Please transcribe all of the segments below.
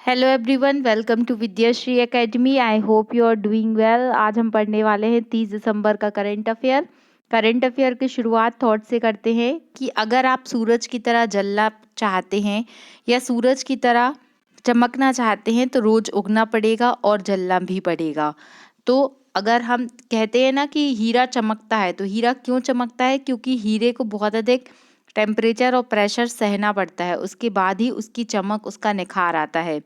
Hello everyone, welcome to Vidyashree academy. I hope you are doing well. आज हम पढ़ने वाले हैं 30 दिसंबर का करंट अफेयर। करंट अफेयर की शुरुआत थॉट से करते हैं कि अगर आप सूरज की तरह जलना चाहते हैं या सूरज की तरह चमकना चाहते हैं तो रोज उगना पड़ेगा और जलना भी पड़ेगा। तो अगर हम कहते हैं ना कि हीरा चमकता है, तो हीरा क्यों चमकता है? क्योंकि हीरे को बहुत अधिक टेम्परेचर और प्रेशर सहना पड़ता है, उसके बाद ही उसकी चमक, उसका निखार आता है।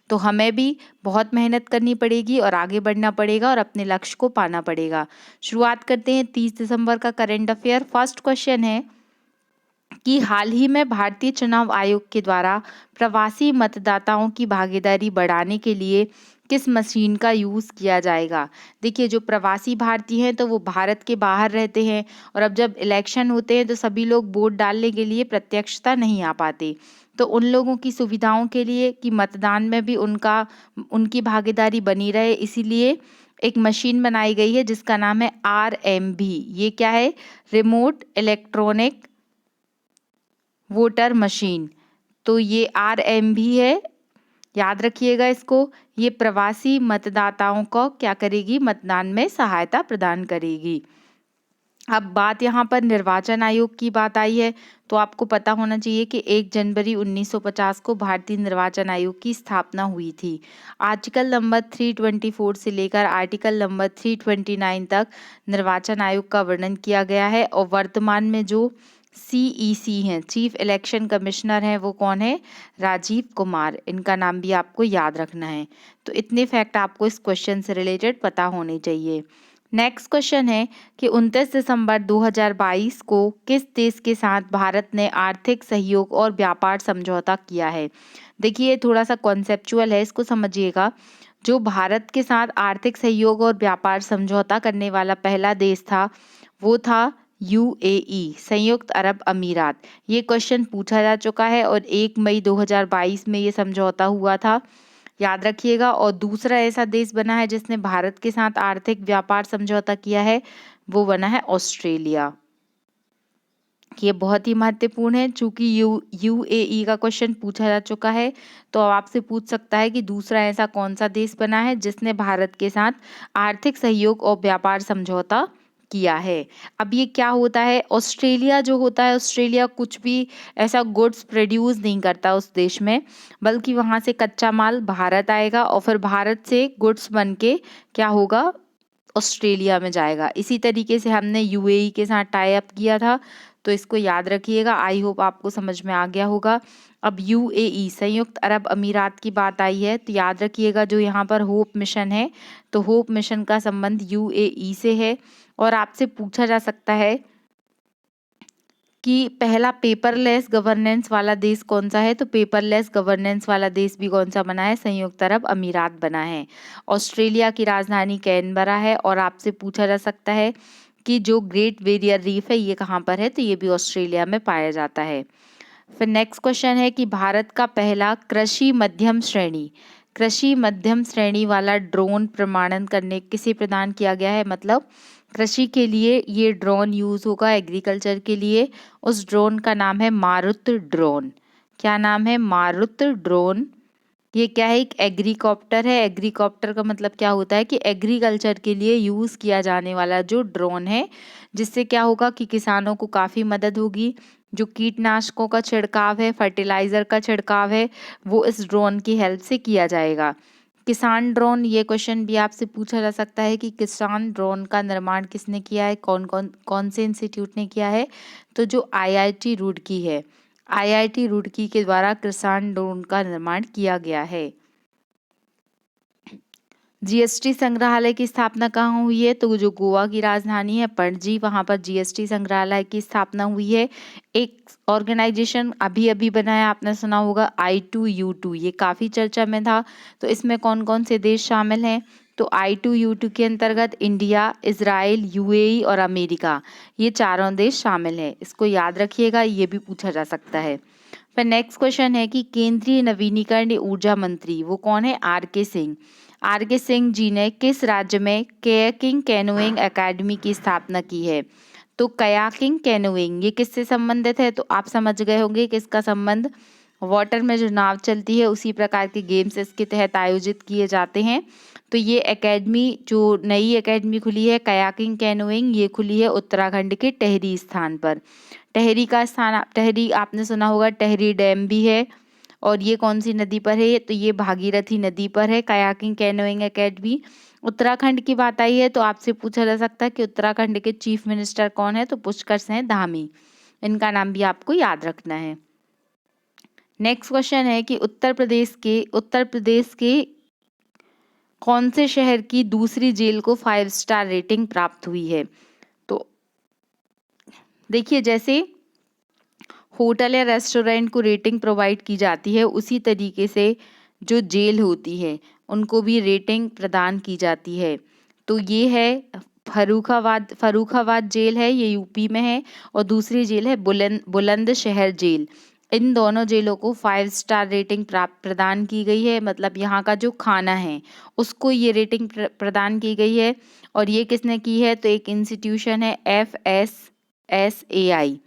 तो हमें भी बहुत मेहनत करनी पड़ेगी और आगे बढ़ना पड़ेगा और अपने लक्ष्य को पाना पड़ेगा। शुरुआत करते हैं 30 दिसंबर का करंट अफेयर। फर्स्ट क्वेश्चन है कि हाल ही में भारतीय चुनाव आयोग के द्वारा प्रवासी मतदाताओं की भागीदारी बढ़ाने के लिए किस मशीन का यूज़ किया जाएगा? देखिए, जो प्रवासी भारतीय हैं तो वो भारत के बाहर रहते हैं और अब जब इलेक्शन होते हैं तो सभी लोग वोट डालने के लिए प्रत्यक्षता नहीं आ पाते। तो उन लोगों की सुविधाओं के लिए कि मतदान में भी उनकी भागीदारी बनी रहे, इसीलिए एक मशीन बनाई गई है जिसका नाम है RMV। ये क्या है? Remote electronic voter machine. तो ये RMV है, याद रखिएगा इसको। ये प्रवासी मतदाताओं को क्या करेगी? मतदान में सहायता प्रदान करेगी। अब बात यहाँ पर निर्वाचन आयोग की बात आई है, तो आपको पता होना चाहिए कि 1 जनवरी 1950 को भारतीय निर्वाचन आयोग की स्थापना हुई थी। आर्टिकल नंबर 324 से लेकर आर्टिकल नंबर 329 तक निर्वाचन आयोग का वर्णन किया गया है और वर्तमान में जो CEC हैं, चीफ इलेक्शन कमिश्नर हैं, वो कौन है? राजीव कुमार। इनका नाम भी आपको याद रखना है। तो इतने फैक्ट आपको इस क्वेश्चन से रिलेटेड पता होने चाहिए। नेक्स्ट क्वेश्चन है कि 29 दिसंबर 2022 को किस देश के साथ भारत ने आर्थिक सहयोग और व्यापार समझौता किया है? देखिए, थोड़ा सा कॉन्सेप्चुअल है, इसको समझिएगा। जो भारत के साथ आर्थिक सहयोग और व्यापार समझौता करने वाला पहला देश था वो था UAE, संयुक्त अरब अमीरात। ये क्वेश्चन पूछा जा चुका है और 1 मई 2022 में ये समझौता हुआ था, याद रखिएगा। और दूसरा ऐसा देश बना है जिसने भारत के साथ आर्थिक व्यापार समझौता किया है, वो बना है ऑस्ट्रेलिया। ये बहुत ही महत्वपूर्ण है, चूंकि UAE का क्वेश्चन पूछा जा चुका है, तो अब आपसे पूछ सकता है कि दूसरा ऐसा कौन सा देश बना है जिसने भारत के साथ आर्थिक सहयोग और व्यापार समझौता किया है। अब ये क्या होता है? ऑस्ट्रेलिया जो होता है, ऑस्ट्रेलिया कुछ भी ऐसा गुड्स प्रोड्यूस नहीं करता उस देश में, बल्कि वहां से कच्चा माल भारत आएगा और फिर भारत से गुड्स बन के क्या होगा? ऑस्ट्रेलिया में जाएगा। इसी तरीके से हमने UAE के साथ टाई अप किया था, तो इसको याद रखिएगा। आई होप आपको समझ में आ गया होगा। अब UAE, संयुक्त अरब अमीरात की बात आई है, तो याद रखिएगा जो यहाँ पर होप मिशन है, तो होप मिशन का संबंध UAE से है। और आपसे पूछा जा सकता है कि पहला पेपरलेस गवर्नेंस वाला देश कौन सा है? तो पेपरलेस गवर्नेंस वाला देश भी कौन सा बना है? संयुक्त अरब अमीरात बना है। ऑस्ट्रेलिया की राजधानी कैनबरा है। और आपसे पूछा जा सकता है कि जो ग्रेट बैरियर रीफ है ये कहाँ पर है? तो ये भी ऑस्ट्रेलिया में पाया जाता है। फिर नेक्स्ट क्वेश्चन है कि भारत का पहला कृषि मध्यम श्रेणी वाला ड्रोन प्रमाणन करने किसे प्रदान किया गया है? मतलब कृषि के लिए ये ड्रोन यूज होगा, एग्रीकल्चर के लिए। उस ड्रोन का नाम है मारुत ड्रोन। क्या नाम है? मारुत ड्रोन। ये क्या है? एक एग्रीकॉप्टर है। एग्रीकॉप्टर का मतलब क्या होता है कि एग्रीकल्चर के लिए यूज किया जाने वाला जो ड्रोन है, जिससे क्या होगा कि किसानों को काफी मदद होगी। जो कीटनाशकों का छिड़काव है, फर्टिलाइजर का छिड़काव है, वो इस ड्रोन की हेल्प से किया जाएगा। किसान ड्रोन, ये क्वेश्चन भी आपसे पूछा जा सकता है कि किसान ड्रोन का निर्माण किसने किया है, कौन से इंस्टीट्यूट ने किया है? तो जो IIT रुड़की है, IIT रुड़की के द्वारा किसान ड्रोन का निर्माण किया गया है। GST संग्रहालय की स्थापना कहाँ हुई है? तो जो गोवा की राजधानी है पणजी, वहां पर GST संग्रहालय की स्थापना हुई है। एक ऑर्गेनाइजेशन अभी अभी बना है, आपने सुना होगा I2U2, ये काफी चर्चा में था। तो इसमें कौन कौन से देश शामिल हैं? तो I2U2 के अंतर्गत इंडिया, इजराइल, UAE और अमेरिका, ये चारों देश शामिल हैं। इसको याद रखिएगा, ये भी पूछा जा सकता है। फिर नेक्स्ट क्वेश्चन है कि केंद्रीय नवीनीकरणीय ऊर्जा मंत्री वो कौन है? RK सिंह। RK सिंह जी ने किस राज्य में कयाकिंग कैनोइंग एकेडमी की स्थापना की है? तो कयाकिंग कैनोइंग ये किससे संबंधित है? तो आप समझ गए होंगे कि इसका संबंध वाटर में जो नाव चलती है उसी प्रकार के गेम्स इसके तहत आयोजित किए जाते हैं। तो ये एकेडमी जो नई एकेडमी खुली है कयाकिंग कैनोइंग, ये खुली है उत्तराखंड के टेहरी स्थान पर। टेहरी का स्थान, टेहरी आपने सुना होगा, टेहरी डैम भी है। और ये कौन सी नदी पर है? तो ये भागीरथी नदी पर है कयाकिंग कैनोइंग एकेडमी। उत्तराखंड की बात आई है तो आपसे पूछा जा सकता है कि उत्तराखंड के चीफ मिनिस्टर कौन है? तो पुष्कर सिंह धामी, इनका नाम भी आपको याद रखना है। नेक्स्ट क्वेश्चन है कि उत्तर प्रदेश के कौन से शहर की दूसरी जेल को 5 स्टार रेटिंग प्राप्त हुई है? तो देखिए, जैसे होटल या रेस्टोरेंट को रेटिंग प्रोवाइड की जाती है उसी तरीके से जो जेल होती है उनको भी रेटिंग प्रदान की जाती है। तो ये है फर्रुखाबाद जेल है, ये यूपी में है, और दूसरी जेल है बुलंदशहर जेल। इन दोनों जेलों को 5 स्टार रेटिंग प्रदान की गई है, मतलब यहाँ का जो खाना है उसको ये रेटिंग प्रदान की गई है। और ये किसने की है? तो एक इंस्टीट्यूशन है FSSAI,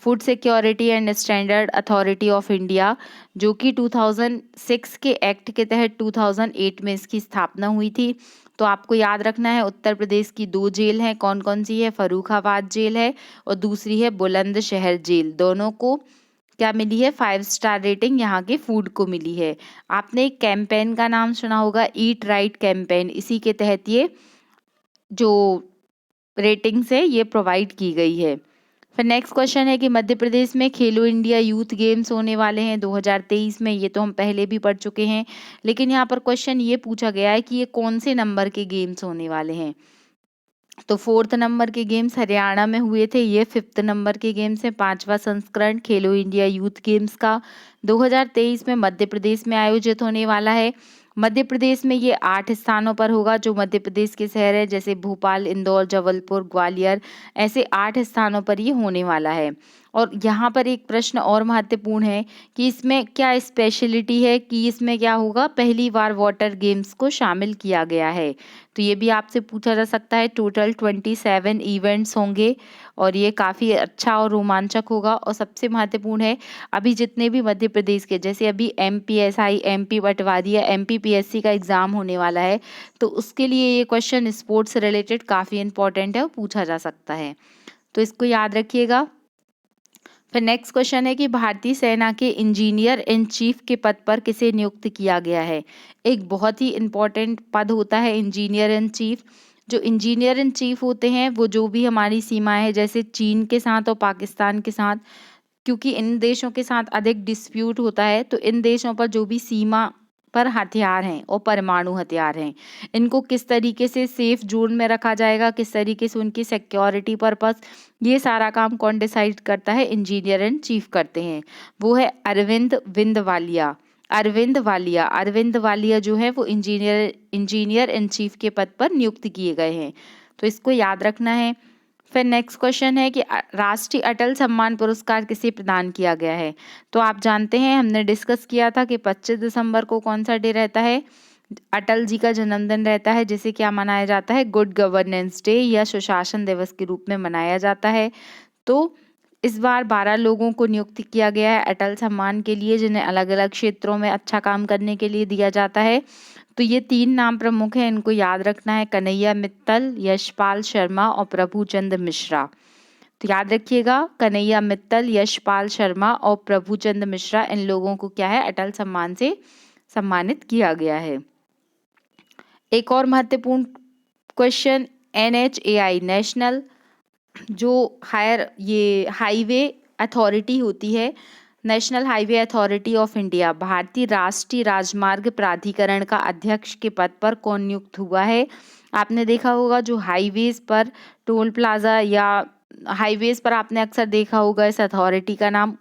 food security and standard authority of India, जो कि 2006 के एक्ट के तहत 2008 में इसकी स्थापना हुई थी। तो आपको याद रखना है उत्तर प्रदेश की 2 जेल हैं, कौन कौन सी है? फर्रुखाबाद जेल है और दूसरी है बुलंदशहर जेल। दोनों को क्या मिली है? 5 स्टार रेटिंग यहाँ के फूड को मिली है। आपने एक कैंपेन का नाम सुना होगा, ईट राइट कैंपेन, इसी के तहत ये जो रेटिंग्स है ये प्रोवाइड की गई है। फिर नेक्स्ट क्वेश्चन है कि मध्य प्रदेश में खेलो इंडिया यूथ गेम्स होने वाले हैं 2023 में। ये तो हम पहले भी पढ़ चुके हैं, लेकिन यहाँ पर क्वेश्चन ये पूछा गया है कि ये कौन से नंबर के गेम्स होने वाले हैं? तो 4th नंबर के गेम्स हरियाणा में हुए थे, ये 5th नंबर के गेम्स हैं। 5वां संस्करण खेलो इंडिया यूथ गेम्स का 2023 में मध्य प्रदेश में आयोजित होने वाला है। मध्य प्रदेश में ये 8 स्थानों पर होगा, जो मध्य प्रदेश के शहर है जैसे भोपाल, इंदौर, जबलपुर, ग्वालियर, ऐसे 8 स्थानों पर ये होने वाला है। और यहाँ पर एक प्रश्न और महत्वपूर्ण है कि इसमें क्या स्पेशलिटी है, कि इसमें क्या होगा? पहली बार वाटर गेम्स को शामिल किया गया है। तो ये भी आपसे पूछा जा सकता है। टोटल 27 इवेंट्स होंगे और ये काफ़ी अच्छा और रोमांचक होगा। और सबसे महत्वपूर्ण है, अभी जितने भी मध्य प्रदेश के, जैसे अभी MPSI, MP पटवारी या MPPSC का एग्ज़ाम होने वाला है, तो उसके लिए ये क्वेश्चन स्पोर्ट्स रिलेटेड काफ़ी इंपॉर्टेंट है और पूछा जा सकता है, तो इसको याद रखिएगा। फिर नेक्स्ट क्वेश्चन है कि भारतीय सेना के इंजीनियर इन चीफ के पद पर किसे नियुक्त किया गया है? एक बहुत ही इम्पोर्टेंट पद होता है इंजीनियर इन चीफ। जो इंजीनियर इन चीफ होते हैं वो जो भी हमारी सीमाएं है जैसे चीन के साथ और पाकिस्तान के साथ, क्योंकि इन देशों के साथ अधिक डिस्प्यूट होता है, तो इन देशों पर जो भी सीमा पर हथियार हैं और परमाणु हथियार हैं, इनको किस तरीके से सेफ जोन में रखा जाएगा, किस तरीके से उनकी सिक्योरिटी पर्पस, ये सारा काम कौन डिसाइड करता है? इंजीनियर इन चीफ करते हैं। वो है अरविंद वालिया जो है वो इंजीनियर इन चीफ के पद पर नियुक्त किए गए हैं, तो इसको याद रखना है। फिर नेक्स्ट क्वेश्चन है कि राष्ट्रीय अटल सम्मान पुरस्कार किसे प्रदान किया गया है? तो आप जानते हैं, हमने डिस्कस किया था कि 25 दिसंबर को कौन सा डे रहता है? अटल जी का जन्मदिन रहता है, जिसे क्या मनाया जाता है? गुड गवर्नेंस डे या सुशासन दिवस के रूप में मनाया जाता है। तो इस बार 12 लोगों को नियुक्त किया गया है अटल सम्मान के लिए, जिन्हें अलग अलग क्षेत्रों में अच्छा काम करने के लिए दिया जाता है। तो ये 3 नाम प्रमुख हैं, इनको याद रखना है, कन्हैया मित्तल, यशपाल शर्मा और प्रभुचंद मिश्रा। तो याद रखिएगा, कन्हैया मित्तल, यशपाल शर्मा और प्रभुचंद मिश्रा, इन लोगों को क्या है? अटल सम्मान से सम्मानित किया गया है। एक और महत्वपूर्ण क्वेश्चन, NHAI नेशनल जो हाईवे अथॉरिटी होती है, national highway authority of India, भारतीय राष्ट्रीय राजमार्ग प्राधिकरण का अध्यक्ष के पद पर कौन नियुक्त हुआ है? आपने देखा होगा जो हाईवेज पर टोल प्लाजा या हाईवेज पर आपने अक्सर देखा होगा इस अथॉरिटी का नाम,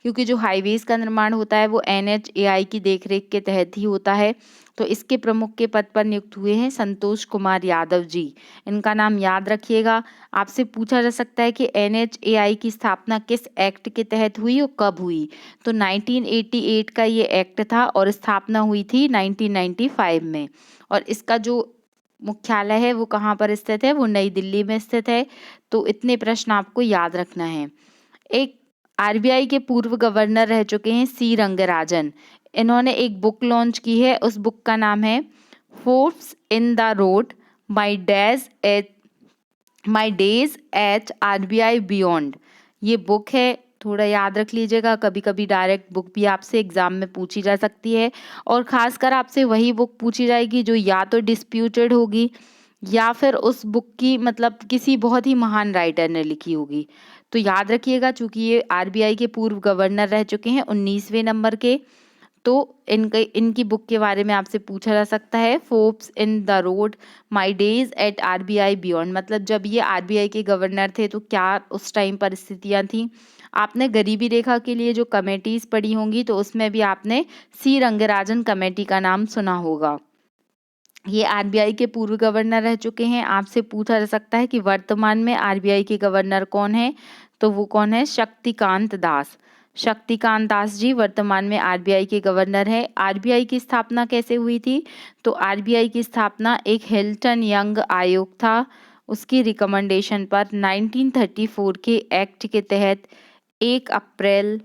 क्योंकि जो हाईवेज का निर्माण होता है वो NHAI की देखरेख के तहत ही होता है। तो इसके प्रमुख के पद पर नियुक्त हुए हैं संतोष कुमार यादव जी, इनका नाम याद रखिएगा। आपसे पूछा जा सकता है कि NHAI की स्थापना किस एक्ट के तहत हुई और कब हुई? तो 1988 का ये एक्ट था और स्थापना हुई थी 1995 में। और इसका जो मुख्यालय है वो कहाँ पर स्थित है? वो नई दिल्ली में स्थित है। तो इतने प्रश्न आपको याद रखना है। एक आरबीआई के पूर्व गवर्नर रह चुके हैं सी रंगराजन। इन्होंने एक बुक लॉन्च की है, उस बुक का नाम है Forbes in the road my days at RBI beyond. ये बुक है, थोड़ा याद रख लीजिएगा, कभी कभी डायरेक्ट बुक भी आपसे एग्जाम में पूछी जा सकती है और खासकर आपसे वही बुक पूछी जाएगी जो या तो डिस्प्यूटेड होगी या फिर उस बुक की मतलब किसी बहुत ही महान राइटर ने लिखी होगी। तो याद रखिएगा, चूंकि ये आरबीआई के पूर्व गवर्नर रह चुके हैं 19वें नंबर के, तो इनकी बुक के बारे में आपसे पूछा जा सकता है। Forbes in the road my days at RBI beyond, मतलब जब ये आरबीआई के गवर्नर थे तो क्या उस टाइम परिस्थितियां थी। आपने गरीबी रेखा के लिए जो कमेटीज पढ़ी होंगी तो उसमें भी आपने सी रंगराजन कमेटी का नाम सुना होगा। ये आरबीआई के पूर्व गवर्नर रह चुके हैं। आपसे पूछा जा सकता है कि वर्तमान में आरबीआई के गवर्नर कौन है, तो वो कौन है, शक्तिकांत दास। शक्तिकांत दास जी वर्तमान में आरबीआई के गवर्नर है। आरबीआई की स्थापना कैसे हुई थी, तो आरबीआई की स्थापना एक हिल्टन यंग आयोग था, उसकी रिकमेंडेशन पर 1934 के एक्ट के तहत 1 अप्रैल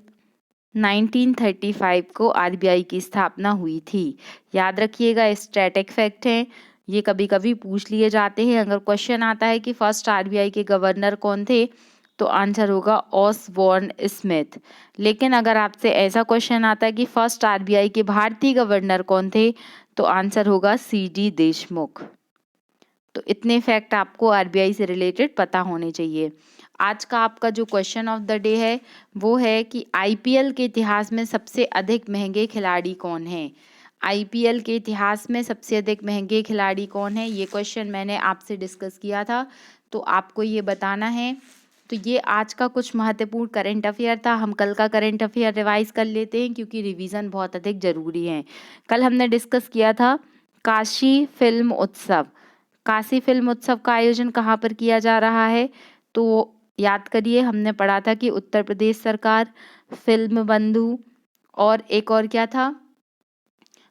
1935 को आरबीआई की स्थापना हुई थी। याद रखिएगा, स्टैटिक फैक्ट है, ये कभी कभी पूछ लिए जाते हैं। अगर क्वेश्चन आता है कि फर्स्ट आरबीआई के गवर्नर कौन थे, तो आंसर होगा ऑसबॉर्न स्मिथ। लेकिन अगर आपसे ऐसा क्वेश्चन आता है कि फर्स्ट आरबीआई के भारतीय गवर्नर कौन थे, तो आंसर होगा सीडी देशमुख। तो इतने फैक्ट आपको आरबीआई से रिलेटेड पता होने चाहिए। आज का आपका जो क्वेश्चन ऑफ द डे है वो है कि आईपीएल के इतिहास में सबसे अधिक महंगे खिलाड़ी कौन हैं। आईपीएल के इतिहास में सबसे अधिक महंगे खिलाड़ी कौन है, ये क्वेश्चन मैंने आपसे डिस्कस किया था, तो आपको ये बताना है। तो ये आज का कुछ महत्वपूर्ण करंट अफेयर था। हम कल का करंट अफेयर रिवाइज कर लेते हैं क्योंकि रिवीजन बहुत अधिक जरूरी है। कल हमने डिस्कस किया था काशी फिल्म उत्सव। काशी फिल्म उत्सव का आयोजन कहाँ पर किया जा रहा है, तो याद करिए, हमने पढ़ा था कि उत्तर प्रदेश सरकार, फिल्म बंधु और एक और क्या था,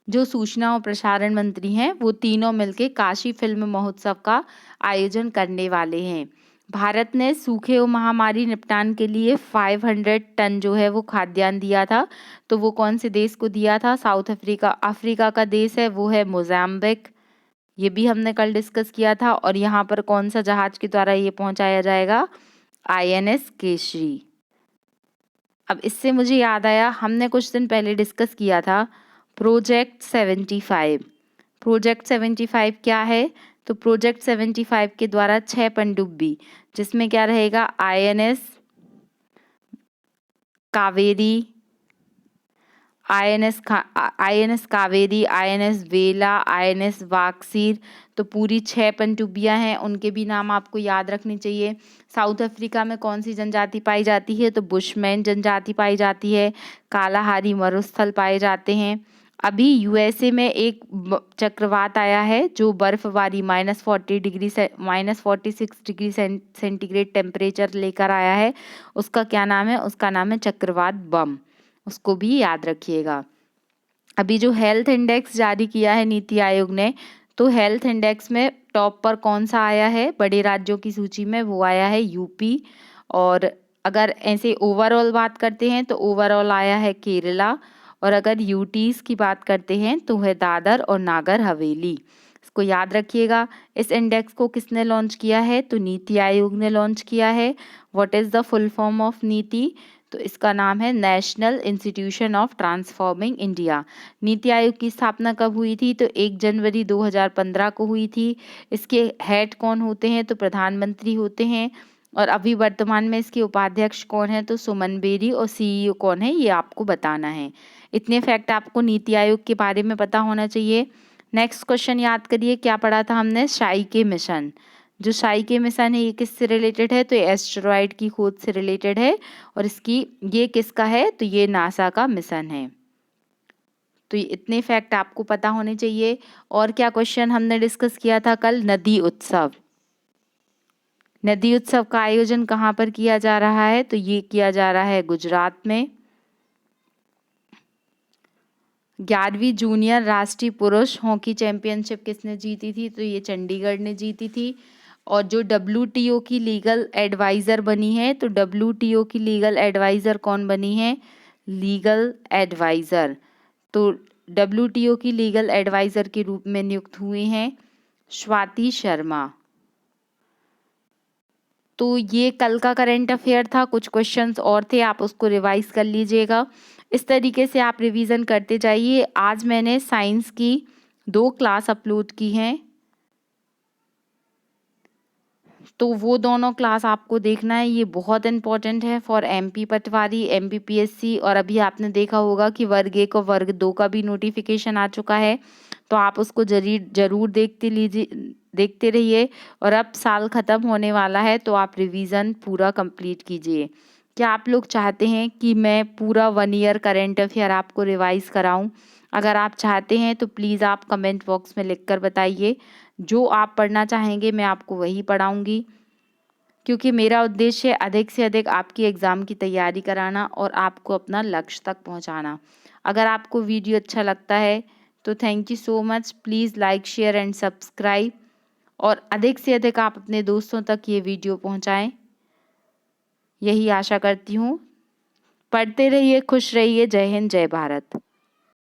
जो सूचना और प्रसारण मंत्री हैं, वो तीनों मिलके काशी फिल्म महोत्सव का आयोजन करने वाले हैं। भारत ने सूखे और महामारी निपटान के लिए 500 टन जो है वो खाद्यान्न दिया था, तो वो कौन से देश को दिया था, साउथ अफ्रीका का देश है, वो है मोजाम्बिक। ये भी हमने कल डिस्कस किया था। और यहाँ पर कौन सा जहाज के द्वारा ये पहुंचाया जाएगा, आईएनएस केसरी। अब इससे मुझे याद आया, हमने कुछ दिन पहले डिस्कस किया था प्रोजेक्ट 75। प्रोजेक्ट 75 क्या है, तो प्रोजेक्ट 75 के द्वारा 6 पनडुब्बी, जिसमें क्या रहेगा, INS Kaveri, INS Kaveri, INS वेला, आईएनएस वाक्सीर, तो पूरी 6 पनडुब्बियां हैं, उनके भी नाम आपको याद रखने चाहिए। साउथ अफ्रीका में कौन सी जनजाति पाई जाती है, तो बुशमैन जनजाति पाई जाती है। कालाहारी मरुस्थल पाए जाते हैं। अभी यूएसए में एक चक्रवात आया है जो बर्फबारी -46 डिग्री सेंटीग्रेड टेम्परेचर लेकर आया है। उसका क्या नाम है, उसका नाम है चक्रवात बम, उसको भी याद रखिएगा। अभी जो हेल्थ इंडेक्स जारी किया है नीति आयोग ने, तो हेल्थ इंडेक्स में टॉप पर कौन सा आया है बड़े राज्यों की सूची में, वो आया है यूपी। और अगर ऐसे ओवरऑल बात करते हैं तो ओवरऑल आया है केरला। और अगर यूटीज की बात करते हैं तो है दादर और नागर हवेली। इसको याद रखिएगा। इस इंडेक्स को किसने लॉन्च किया है, तो नीति आयोग ने लॉन्च किया है। What is the full form of नीति, तो इसका नाम है national institution of transforming India. NITI Aayog की स्थापना कब हुई थी, तो 1 जनवरी 2015 को हुई थी। इसके हेड कौन होते हैं, तो प्रधानमंत्री होते हैं। और अभी वर्तमान में इसके उपाध्यक्ष कौन है, तो सुमन बेरी। और सीईओ कौन है, ये आपको बताना है। इतने फैक्ट आपको नीति आयोग के बारे में पता होना चाहिए। नेक्स्ट क्वेश्चन याद करिए, क्या पढ़ा था हमने, शाइके मिशन। जो शाइके मिशन है ये किससे रिलेटेड है, तो ये एस्टेरॉयड की खोज से रिलेटेड है। और ये किसका है, तो ये नासा का मिशन है। तो ये इतने फैक्ट आपको पता होने चाहिए। और क्या क्वेश्चन हमने डिस्कस किया था कल, नदी उत्सव। नदी उत्सव का आयोजन कहाँ पर किया जा रहा है, तो ये किया जा रहा है गुजरात में। 11वीं जूनियर राष्ट्रीय पुरुष हॉकी चैंपियनशिप किसने जीती थी, तो ये चंडीगढ़ ने जीती थी। और जो WTO की लीगल एडवाइज़र बनी है, तो WTO की लीगल एडवाइज़र कौन बनी है? Legal adviser. तो WTO की लीगल एडवाइज़र के रूप में नियुक्त हुए हैं स्वाति शर्मा। तो ये कल का करंट अफेयर था, कुछ क्वेश्चंस और थे, आप उसको रिवाइज कर लीजिएगा। इस तरीके से आप रिवीजन करते जाइए। आज मैंने साइंस की 2 क्लास अपलोड की हैं, तो वो दोनों क्लास आपको देखना है। ये बहुत इंपॉर्टेंट है फॉर MP पटवारी, MPPSC। और अभी आपने देखा होगा कि वर्ग 1 और वर्ग 2 का भी नोटिफिकेशन आ चुका है, तो आप उसको ज़रूर देखते रहिए। और अब साल ख़त्म होने वाला है, तो आप रिवीजन पूरा कंप्लीट कीजिए। क्या आप लोग चाहते हैं कि मैं पूरा 1 ईयर करंट अफेयर आपको रिवाइज़ कराऊं? अगर आप चाहते हैं तो प्लीज़ आप कमेंट बॉक्स में लिख कर बताइए। जो आप पढ़ना चाहेंगे मैं आपको वही पढ़ाऊँगी, क्योंकि मेरा उद्देश्य है अधिक से अधिक आपकी एग्ज़ाम की तैयारी कराना और आपको अपना लक्ष्य तक पहुंचाना। अगर आपको वीडियो अच्छा लगता है तो thank you so much. Please like, share and subscribe, और अधिक से अधिक आप अपने दोस्तों तक ये वीडियो पहुंचाएं, यही आशा करती हूँ। पढ़ते रहिए, खुश रहिए। जय हिंद, जय भारत।